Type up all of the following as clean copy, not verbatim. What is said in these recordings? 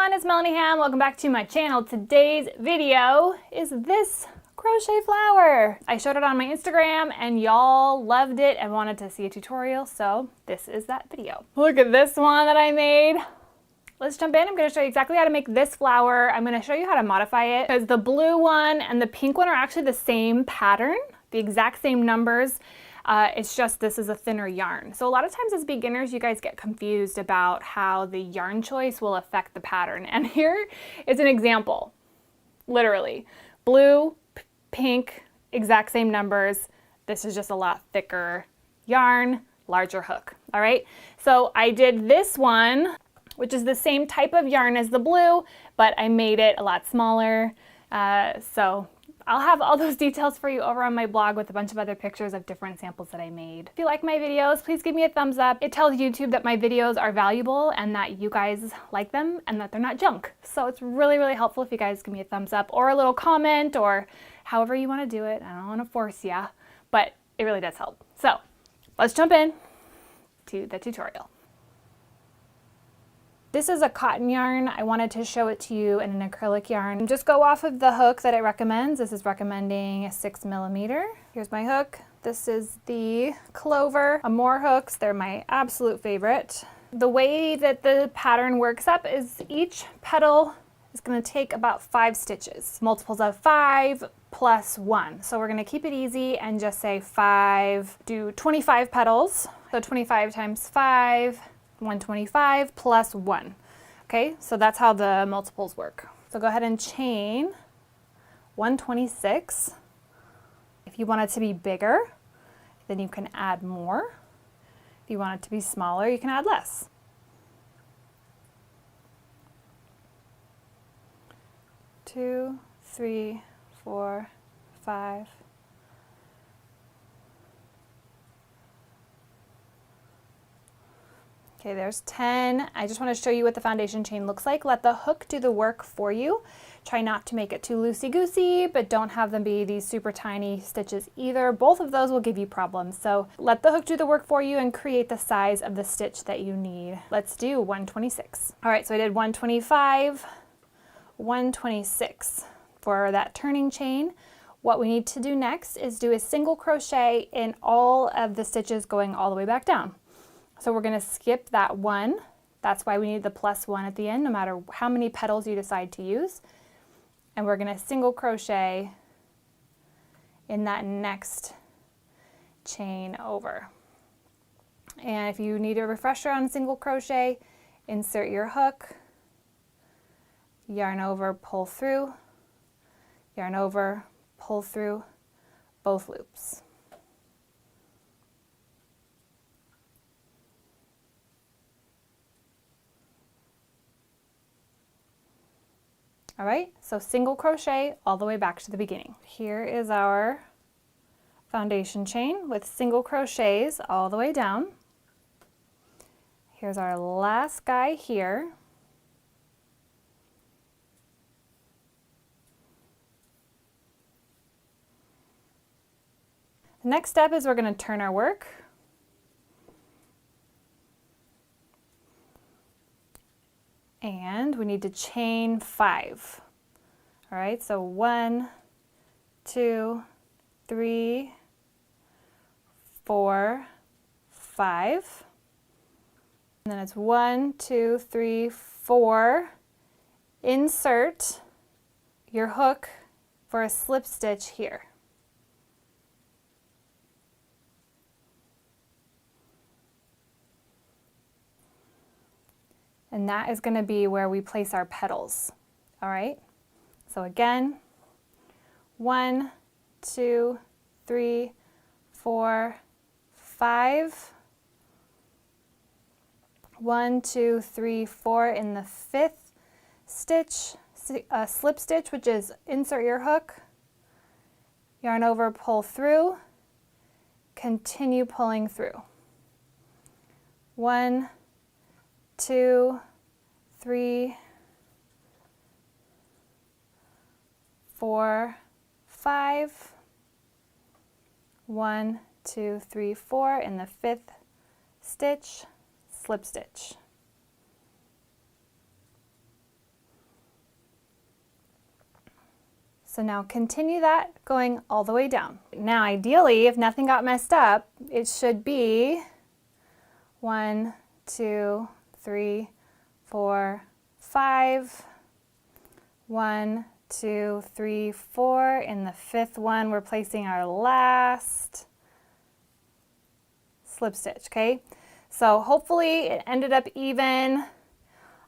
everyone, it's Melanie Ham. Welcome back to my channel. Today's video is this crochet flower. I showed it on my Instagram and y'all loved it and wanted to see a tutorial, so this is that video. Look at this one that I made. Let's jump in. I'm going to show you exactly how to make this flower. I'm going to show you how to modify it because the blue one and the pink one are actually the same pattern, the exact same numbers. It's just this is a thinner yarn. So a lot of times as beginners, you guys get confused about how the yarn choice will affect the pattern. And here is an example. Literally, blue, pink, exact same numbers. This is just a lot thicker yarn, larger hook. All right. So I did this one, which is the same type of yarn as the blue, but I made it a lot smaller. So I'll have all those details for you over on my blog with a bunch of other pictures of different samples that I made. If you like my videos, please give me a thumbs up. It tells YouTube that my videos are valuable and that you guys like them and that they're not junk. So it's really, really helpful if you guys give me a thumbs up or a little comment or however you want to do it. I don't want to force ya, but it really does help. So let's jump in to the tutorial. This is a cotton yarn. I wanted to show it to you in an acrylic yarn. Just go off of the hook that it recommends. This is recommending a 6mm. Here's my hook. This is the Clover Amore hooks. They're my absolute favorite. The way that the pattern works up is each petal is going to take about 5 stitches. Multiples of 5 plus 1. So we're going to keep it easy and just say 5, do 25 petals. So 25 times 5. 125 plus 1. Okay, so that's how the multiples work. So go ahead and chain 126. If you want it to be bigger, then you can add more. If you want it to be smaller, you can add less. Two, 3, 4, 5. Okay, there's 10. I just want to show you what the foundation chain looks like. Let the hook do the work for you. Try not to make it too loosey-goosey, but don't have them be these super tiny stitches either. Both of those will give you problems. So let the hook do the work for you and create the size of the stitch that you need. Let's do 126. All right, so I did 125, 126 for that turning chain. What we need to do next is do a single crochet in all of the stitches going all the way back down. So we're going to skip that one. That's why we need the plus 1 at the end, no matter how many petals you decide to use. And we're going to single crochet in that next chain over. And if you need a refresher on single crochet, insert your hook, yarn over, pull through, yarn over, pull through both loops. All right, so single crochet all the way back to the beginning. Here is our foundation chain with single crochets all the way down. Here's our last guy here. The next step is we're going to turn our work. And we need to chain 5. All right, so 1, 2, 3, 4, 5. And then it's 1, 2, 3, 4. Insert your hook for a slip stitch here. And that is going to be where we place our petals. All right, so again, 1, 2, 3, 4, 5. 1, 2, 3, 4 in the 5th stitch, slip stitch, which is insert your hook, yarn over, pull through, continue pulling through. 1, 2, 3, 4, 5. 1, 2, 3, 4 in the 5th stitch, slip stitch. So now continue that going all the way down. Now ideally, if nothing got messed up, it should be 1, 2, 3, 4, 5. 1, 2, 3, 4. In the 5th one, we're placing our last slip stitch, okay? So hopefully it ended up even.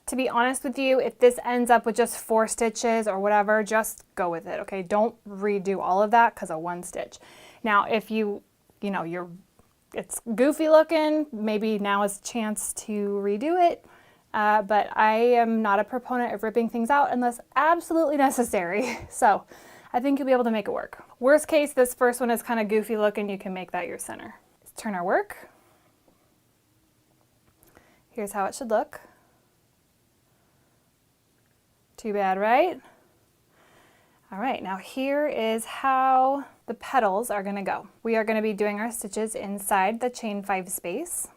To be honest with you, if this ends up with just 4 stitches or whatever, just go with it, okay? Don't redo all of that because of 1 stitch. Now, if it's goofy looking, maybe now is a chance to redo it. But I am not a proponent of ripping things out unless absolutely necessary. So I think you'll be able to make it work. Worst case, this first one is kind of goofy looking. You can make that your center. Let's turn our work. Here's how it should look. Too bad, right? All right, now here is how the petals are going to go. We are going to be doing our stitches inside the chain 5 space.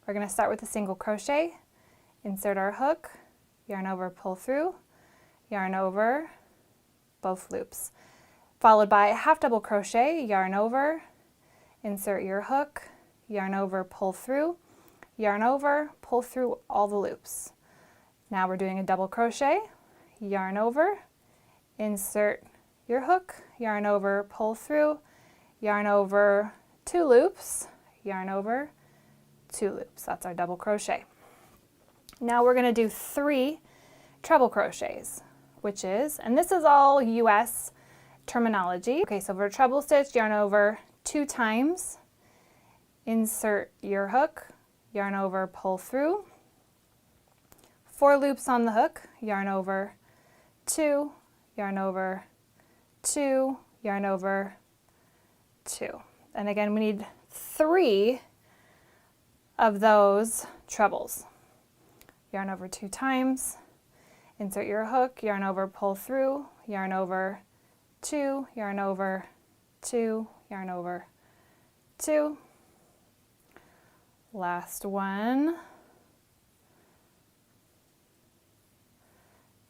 We're going to start with a single crochet, insert our hook, yarn over, pull through, yarn over, both loops, followed by a half double crochet, yarn over, insert your hook, yarn over, pull through, yarn over, pull through all the loops. Now we're doing a double crochet, yarn over, insert your hook, yarn over, pull through, yarn over, 2 loops, yarn over, 2 loops. That's our double crochet. Now we're going to do 3 treble crochets, which is, and this is all US terminology. Okay, so for a treble stitch, yarn over 2 times, insert your hook, yarn over, pull through, 4 loops on the hook, yarn over, 2, yarn over, 2, yarn over, 2. And again, we need 3 of those trebles. Yarn over 2 times, insert your hook, yarn over, pull through, yarn over, 2, yarn over, 2, yarn over, 2. Last one.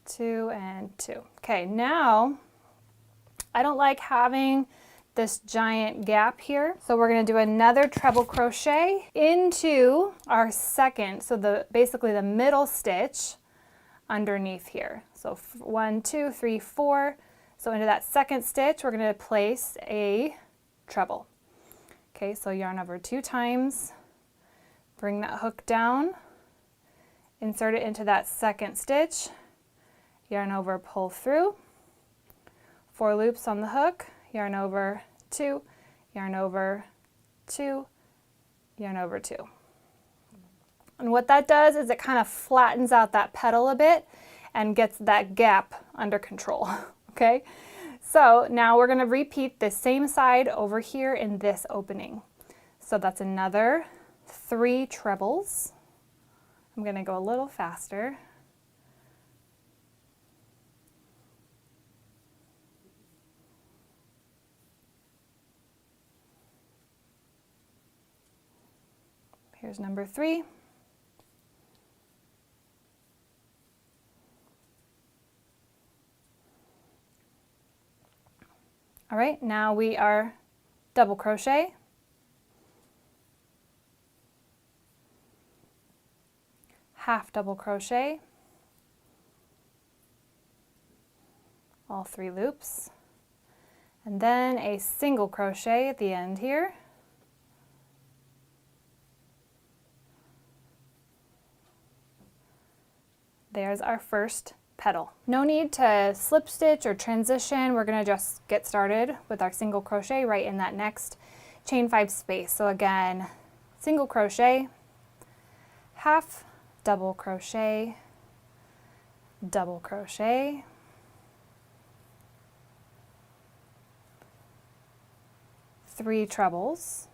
2 and 2. Okay, now I don't like having this giant gap here, so we're going to do another treble crochet into our second, so basically the middle stitch underneath here. So 1, 2, 3, 4. So into that second stitch, we're going to place a treble. Okay, so yarn over 2 times, bring that hook down, insert it into that second stitch, yarn over, pull through, 4 loops on the hook, yarn over, 2, yarn over, 2, yarn over, 2. And what that does is it kind of flattens out that petal a bit and gets that gap under control, okay? So now we're going to repeat the same side over here in this opening. So that's another 3 trebles. I'm going to go a little faster. Here's number 3. All right, now we are double crochet, half double crochet, all 3 loops, and then a single crochet at the end here. There's our first petal. No need to slip stitch or transition. We're going to just get started with our single crochet right in that next chain 5 space. So again, single crochet, half double crochet, double crochet, three trebles,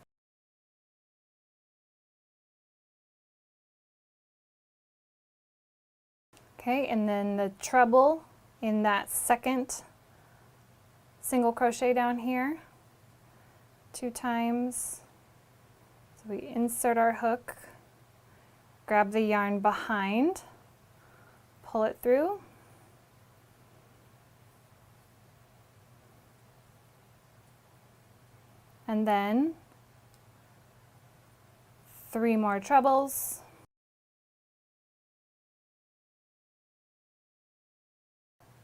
okay, and then the treble in that second single crochet down here, 2 times. So we insert our hook, grab the yarn behind, pull it through, and then 3 more trebles,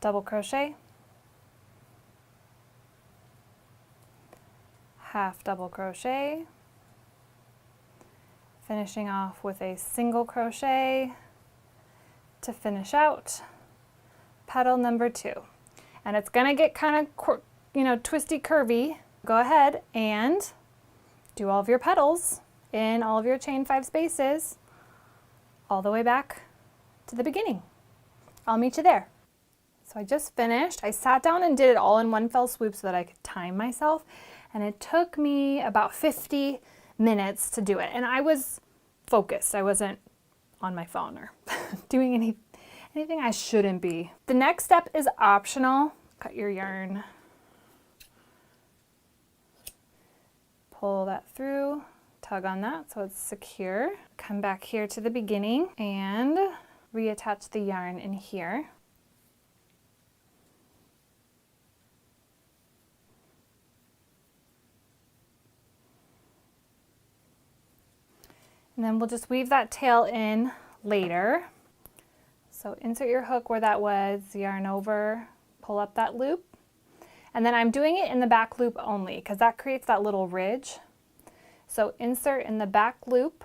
double crochet, half double crochet, finishing off with a single crochet to finish out petal number 2. And it's gonna get kind of, you know, twisty curvy. Go ahead and do all of your petals in all of your chain 5 spaces all the way back to the beginning. I'll meet you there. So I just finished. I sat down and did it all in one fell swoop so that I could time myself, and it took me about 50 minutes to do it. And I was focused. I wasn't on my phone or doing anything I shouldn't be. The next step is optional. Cut your yarn. Pull that through, tug on that so it's secure. Come back here to the beginning and reattach the yarn in here. And then we'll just weave that tail in later. So insert your hook where that was, yarn over, pull up that loop. And then I'm doing it in the back loop only because that creates that little ridge. So insert in the back loop,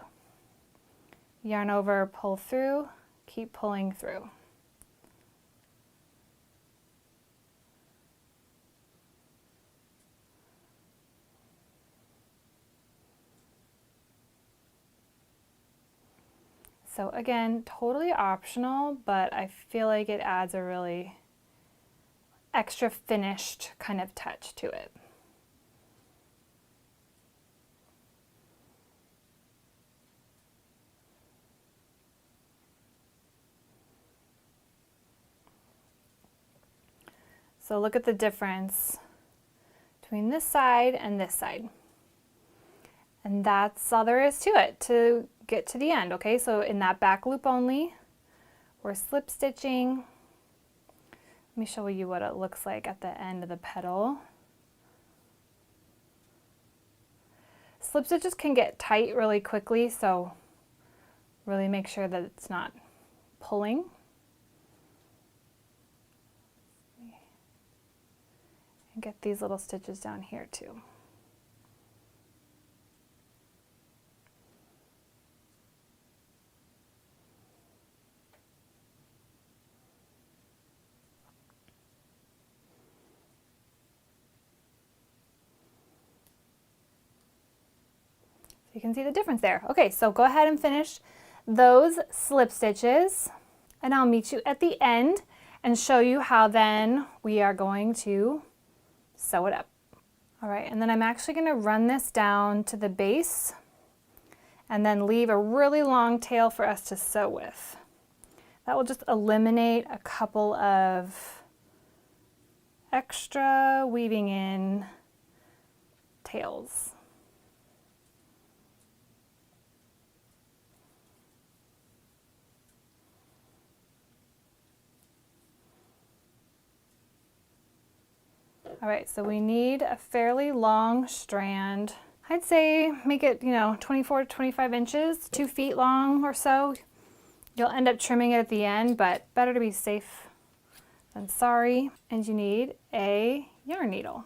yarn over, pull through, keep pulling through. So again, totally optional, but I feel like it adds a really extra finished kind of touch to it. So look at the difference between this side and this side. And that's all there is to it to get to the end, okay? So in that back loop only, we're slip stitching. Let me show you what it looks like at the end of the petal. Slip stitches can get tight really quickly, so really make sure that it's not pulling. And get these little stitches down here too. You can see the difference there. Okay, so go ahead and finish those slip stitches, and I'll meet you at the end and show you how then we are going to sew it up. All right, and then I'm actually going to run this down to the base and then leave a really long tail for us to sew with. That will just eliminate a couple of extra weaving in tails. All right, so we need a fairly long strand. I'd say make it, 24 to 25 inches, 2 feet long or so. You'll end up trimming it at the end, but better to be safe than sorry. And you need a yarn needle.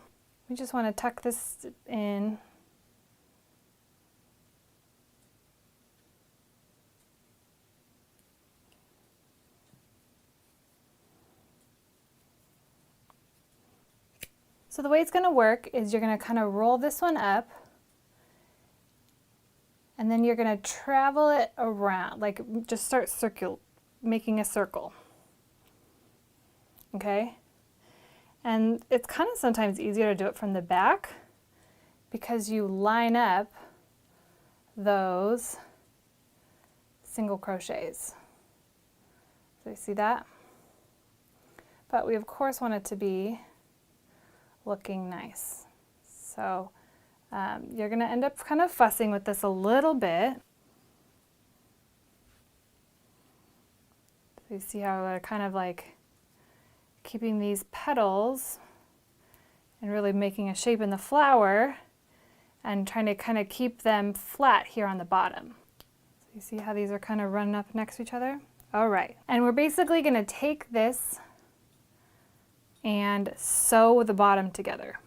We just want to tuck this in. So the way it's going to work is you're going to kind of roll this one up, and then you're going to travel it around, like just start making a circle. Okay? And it's kind of sometimes easier to do it from the back because you line up those single crochets. So you see that? But we of course want it to be looking nice. So you're going to end up kind of fussing with this a little bit. So you see how we're kind of like keeping these petals and really making a shape in the flower, and trying to kind of keep them flat here on the bottom. So you see how these are kind of running up next to each other? All right, and we're basically going to take this and sew the bottom together.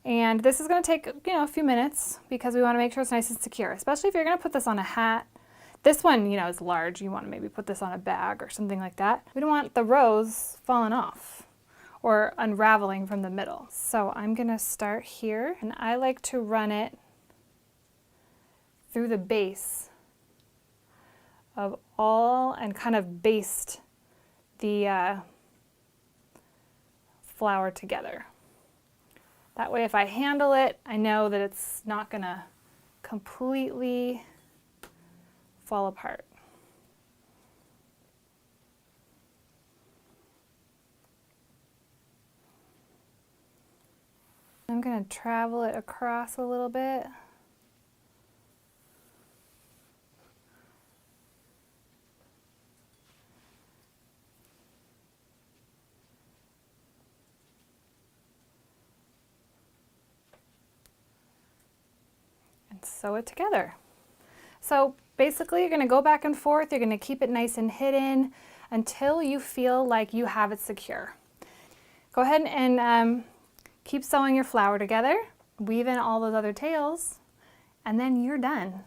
And this is going to take, a few minutes because we want to make sure it's nice and secure, especially if you're going to put this on a hat. This one, is large. You want to maybe put this on a bag or something like that. We don't want the rows falling off or unraveling from the middle. So I'm going to start here, and I like to run it through the base of all and kind of baste the flower together. That way if I handle it, I know that it's not going to completely fall apart. I'm going to travel it across a little bit. And sew it together. So basically you're going to go back and forth, you're going to keep it nice and hidden until you feel like you have it secure. Go ahead and keep sewing your flower together, weave in all those other tails, and then you're done.